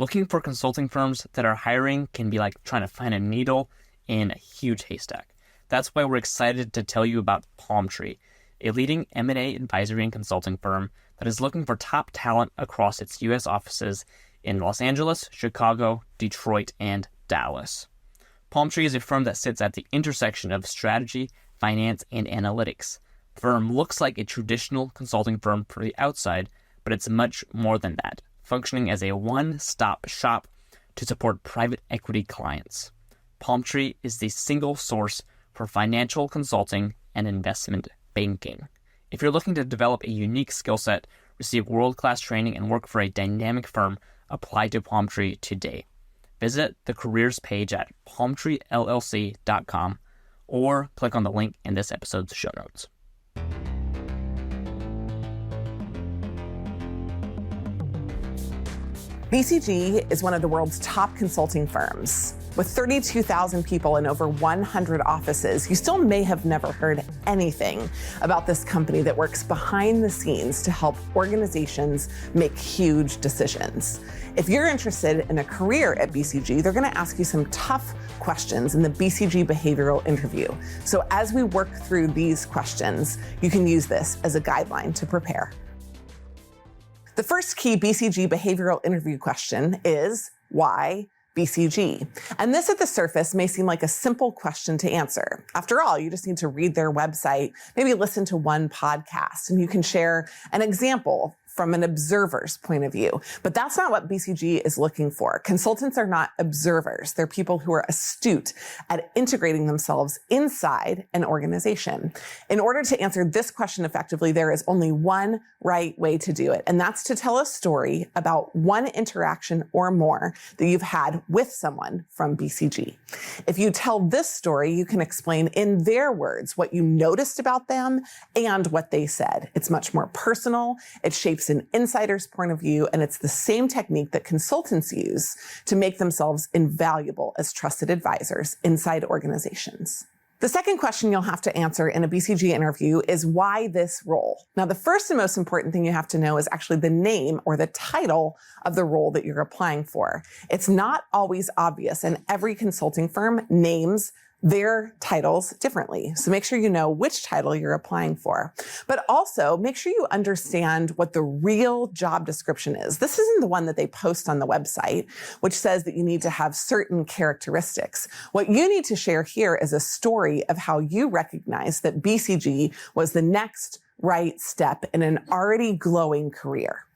Looking for consulting firms that are hiring can be like trying to find a needle in a huge haystack. That's why we're excited to tell you about Palmtree, a leading M&A advisory and consulting firm that is looking for top talent across its U.S. offices in Los Angeles, Chicago, Detroit, and Dallas. Palmtree is a firm that sits at the intersection of strategy, finance, and analytics. The firm looks like a traditional consulting firm for the outside, but it's much more than that, functioning as a one-stop shop to support private equity clients. Palmtree is the single source for financial consulting and investment banking. If you're looking to develop a unique skill set, receive world-class training, and work for a dynamic firm, apply to Palmtree today. Visit the careers page at palmtreellc.com or click on the link in this episode's show notes. BCG is one of the world's top consulting firms. With 32,000 people in over 100 offices, you still may have never heard anything about this company that works behind the scenes to help organizations make huge decisions. If you're interested in a career at BCG, they're going to ask you some tough questions in the BCG behavioral interview. So as we work through these questions, you can use this as a guideline to prepare. The first key BCG behavioral interview question is, why BCG? And this at the surface may seem like a simple question to answer. After all, you just need to read their website, maybe listen to one podcast, and you can share an example from an observer's point of view. But that's not what BCG is looking for. Consultants are not observers. They're people who are astute at integrating themselves inside an organization. In order to answer this question effectively, there is only one right way to do it, and that's to tell a story about one interaction or more that you've had with someone from BCG. If you tell this story, you can explain in their words what you noticed about them and what they said. It's much more personal. It shapes an insider's point of view, and it's the same technique that consultants use to make themselves invaluable as trusted advisors inside organizations. The second question you'll have to answer in a BCG interview is, why this role? Now, the first and most important thing you have to know is actually the name or the title of the role that you're applying for. It's not always obvious, and every consulting firm names their titles differently. So make sure you know which title you're applying for. But also make sure you understand what the real job description is. This isn't the one that they post on the website, which says that you need to have certain characteristics. What you need to share here is a story of how you recognize that BCG was the next right step in an already glowing career.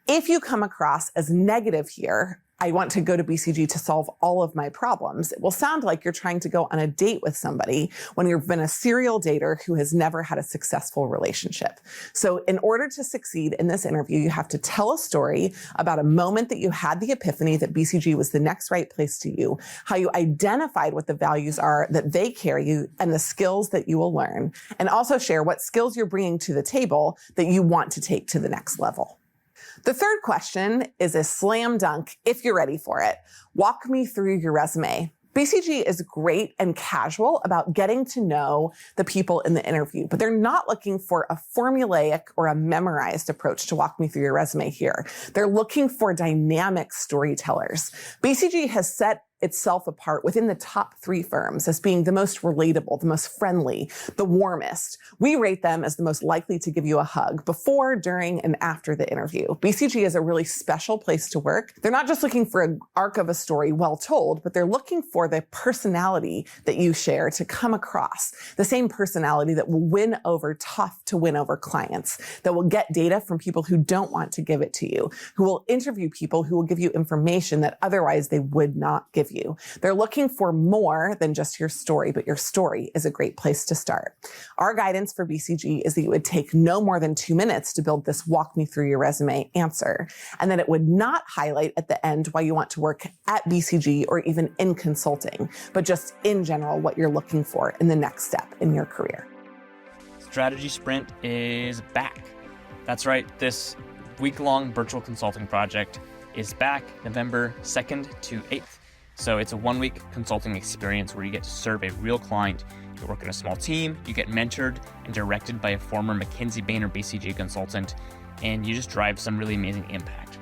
If you come across as negative here, I want to go to BCG to solve all of my problems, it will sound like you're trying to go on a date with somebody when you've been a serial dater who has never had a successful relationship. So in order to succeed in this interview, you have to tell a story about a moment that you had the epiphany that BCG was the next right place to you, how you identified what the values are that they carry and the skills that you will learn, and also share what skills you're bringing to the table that you want to take to the next level. The third question is a slam dunk if you're ready for it. Walk me through your resume. BCG is great and casual about getting to know the people in the interview, but they're not looking for a formulaic or a memorized approach to walk me through your resume here. They're looking for dynamic storytellers. BCG has set itself apart within the top 3 firms as being the most relatable, the most friendly, the warmest. We rate them as the most likely to give you a hug before, during, and after the interview. BCG is a really special place to work. They're not just looking for an arc of a story well told, but they're looking for the personality that you share to come across, the same personality that will win over tough to win over clients, that will get data from people who don't want to give it to you, who will interview people who will give you information that otherwise they would not give you. They're looking for more than just your story, but your story is a great place to start. Our guidance for BCG is that it would take no more than 2 minutes to build this walk me through your resume answer, and that it would not highlight at the end why you want to work at BCG or even in consulting, but just in general what you're looking for in the next step in your career. Strategy Sprint is back. That's right, this week-long virtual consulting project is back November 2nd to 8th. So it's a 1-week consulting experience where you get to serve a real client. You work in a small team, you get mentored and directed by a former McKinsey, Bain, or BCG consultant, and you just drive some really amazing impact.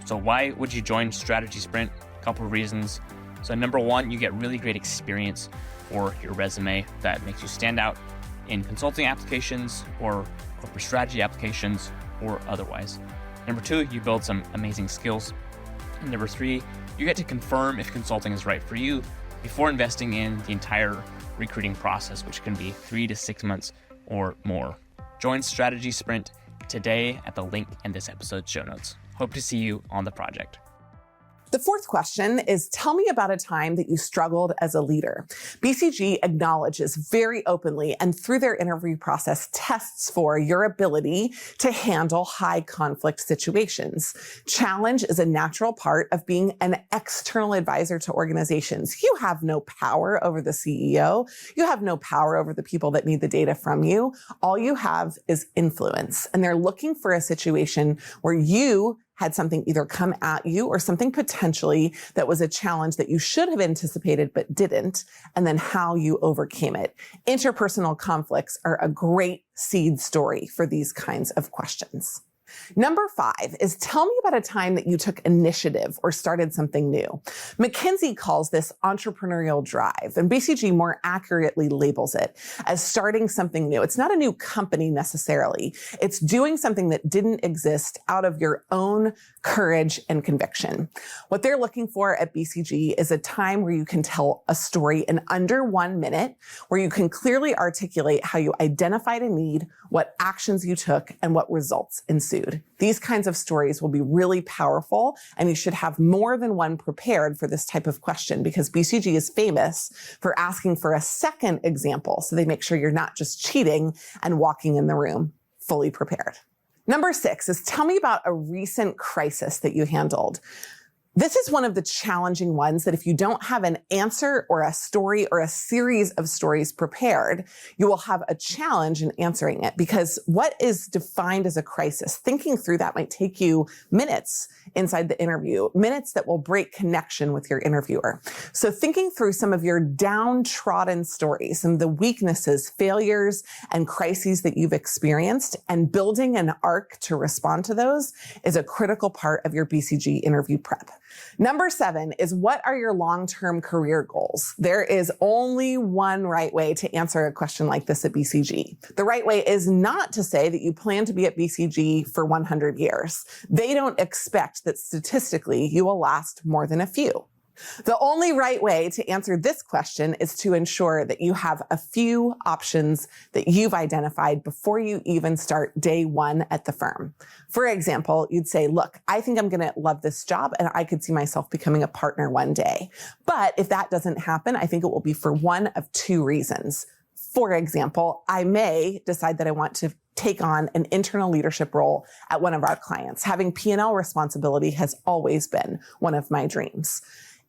So why would you join Strategy Sprint? A couple of reasons. So number one, you get really great experience for your resume that makes you stand out in consulting applications or corporate strategy applications or otherwise. Number two, you build some amazing skills. And number three, you get to confirm if consulting is right for you before investing in the entire recruiting process, which can be 3 to 6 months or more. Join Strategy Sprint today at the link in this episode's show notes. Hope to see you on the project. The fourth question is, tell me about a time that you struggled as a leader. BCG acknowledges very openly and through their interview process tests for your ability to handle high conflict situations. Challenge is a natural part of being an external advisor to organizations. You have no power over the CEO. You have no power over the people that need the data from you. All you have is influence. And they're looking for a situation where you had something either come at you or something potentially that was a challenge that you should have anticipated but didn't, and then how you overcame it. Interpersonal conflicts are a great seed story for these kinds of questions. Number 5 is, tell me about a time that you took initiative or started something new. McKinsey calls this entrepreneurial drive, and BCG more accurately labels it as starting something new. It's not a new company necessarily. It's doing something that didn't exist out of your own courage and conviction. What they're looking for at BCG is a time where you can tell a story in under 1 minute, where you can clearly articulate how you identified a need, what actions you took, and what results ensued. These kinds of stories will be really powerful, and you should have more than one prepared for this type of question, because BCG is famous for asking for a second example, so they make sure you're not just cheating and walking in the room fully prepared. Number 6 is, tell me about a recent crisis that you handled. This is one of the challenging ones that if you don't have an answer or a story or a series of stories prepared, you will have a challenge in answering it, because what is defined as a crisis, thinking through that might take you minutes inside the interview, minutes that will break connection with your interviewer. So thinking through some of your downtrodden stories, some of the weaknesses, failures, and crises that you've experienced, and building an arc to respond to those is a critical part of your BCG interview prep. Number 7 is, what are your long-term career goals? There is only one right way to answer a question like this at BCG. The right way is not to say that you plan to be at BCG for 100 years. They don't expect that statistically you will last more than a few. The only right way to answer this question is to ensure that you have a few options that you've identified before you even start day 1 at the firm. For example, you'd say, look, I think I'm going to love this job and I could see myself becoming a partner one day. But if that doesn't happen, I think it will be for one of 2 reasons. For example, I may decide that I want to take on an internal leadership role at one of our clients. Having P&L responsibility has always been one of my dreams.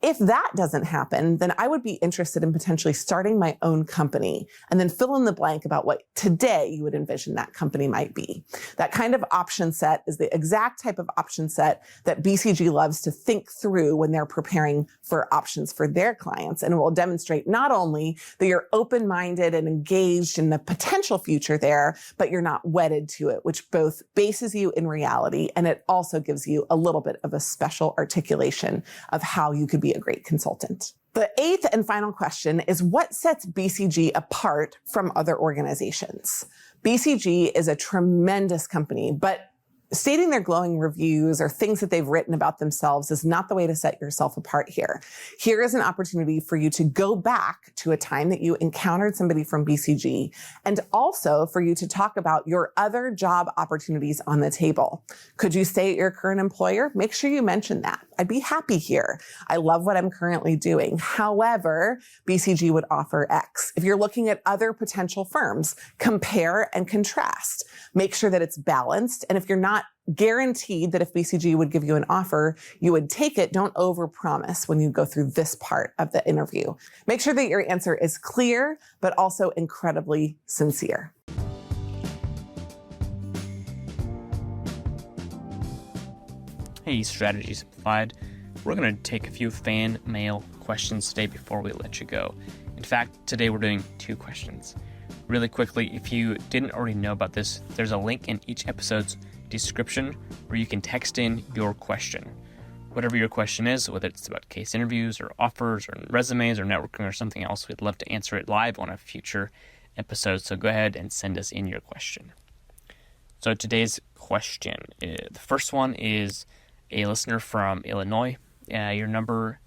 If that doesn't happen, then I would be interested in potentially starting my own company, and then fill in the blank about what today you would envision that company might be. That kind of option set is the exact type of option set that BCG loves to think through when they're preparing for options for their clients. And it will demonstrate not only that you're open-minded and engaged in the potential future there, but you're not wedded to it, which both bases you in reality, and it also gives you a little bit of a special articulation of how you could be a great consultant. The 8th and final question is, what sets BCG apart from other organizations? BCG is a tremendous company, but stating their glowing reviews or things that they've written about themselves is not the way to set yourself apart here. Here is an opportunity for you to go back to a time that you encountered somebody from BCG, and also for you to talk about your other job opportunities on the table. Could you stay at your current employer? Make sure you mention that. I'd be happy here. I love what I'm currently doing. However, BCG would offer X. If you're looking at other potential firms, compare and contrast. Make sure that it's balanced. And if you're not guaranteed that if BCG would give you an offer, you would take it, don't overpromise when you go through this part of the interview. Make sure that your answer is clear, but also incredibly sincere. Hey, Strategy Simplified. We're going to take a few fan mail questions today before we let you go. In fact, today we're doing 2 questions. Really quickly, if you didn't already know about this, there's a link in each episode's description where you can text in your question. whatever your question is, whether it's about case interviews or offers or resumes or networking or something else, we'd love to answer it live on a future episode. So go ahead and send us in your question. So today's question, the first one is a listener from Illinois. Your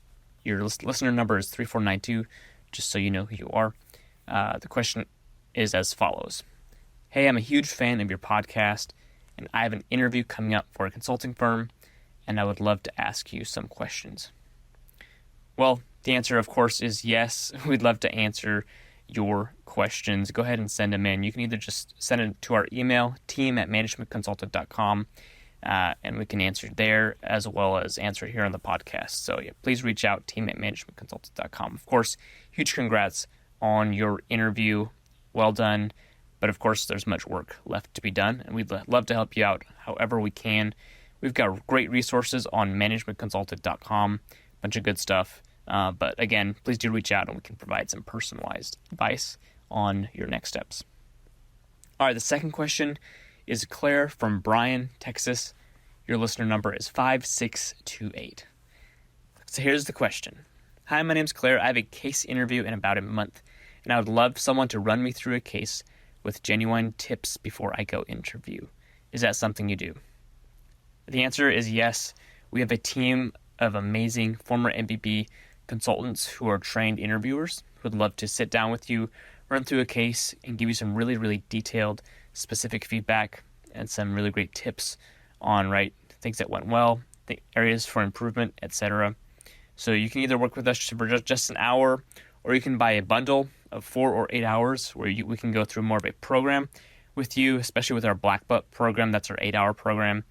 listener number is 3492, just so you know who you are. The question is as follows. Hey, I'm a huge fan of your podcast, and I have an interview coming up for a consulting firm, and I would love to ask you some questions. Well, the answer, of course, is yes. We'd love to answer your questions. Go ahead and send them in. You can either just send it to our email, team@managementconsultant.com, and we can answer there as well as answer it here on the podcast. So yeah, please reach out, team@managementconsultant.com. Of course, huge congrats on your interview. Well done. But of course, there's much work left to be done, and we'd love to help you out however we can. We've got great resources on managementconsultant.com, a bunch of good stuff. But again, please do reach out and we can provide some personalized advice on your next steps. All right, the second question is Claire from Bryan, Texas. Your listener number is 5628. So here's the question. Hi, my name's Claire. I have a case interview in about a month, and I would love someone to run me through a case with genuine tips before I go interview. Is that something you do? The answer is yes. We have a team of amazing former MBB consultants who are trained interviewers who would love to sit down with you, run through a case, and give you some really, really detailed, specific feedback and some really great tips on things that went well, the areas for improvement, etc. So you can either work with us for just an hour, or you can buy a bundle of 4 or 8 hours where we can go through more of a program with you, especially with our Black Belt program. That's our 8-hour program.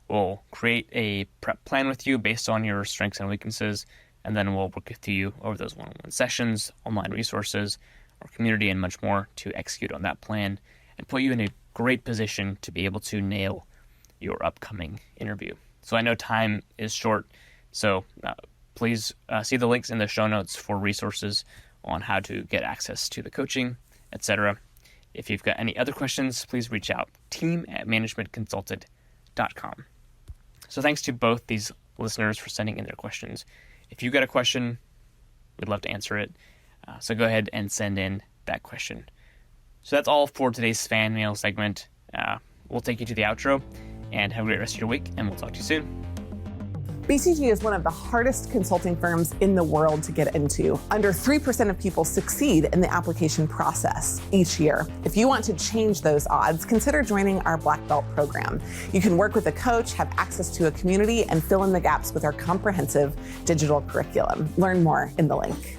We'll create a prep plan with you based on your strengths and weaknesses, and then we'll work with you over those one-on-one sessions, online resources, our community, and much more to execute on that plan and put you in a great position to be able to nail your upcoming interview. So I know time is short, so please see the links in the show notes for resources on how to get access to the coaching, etc. If you've got any other questions, please reach out, team@managementconsultant.com. So thanks to both these listeners for sending in their questions. If you've got a question, we'd love to answer it. So go ahead and send in that question. So that's all for today's fan mail segment. We'll take you to the outro, and have a great rest of your week, and we'll talk to you soon. BCG is one of the hardest consulting firms in the world to get into. Under 3% of people succeed in the application process each year. If you want to change those odds, consider joining our Black Belt program. You can work with a coach, have access to a community, and fill in the gaps with our comprehensive digital curriculum. Learn more in the link.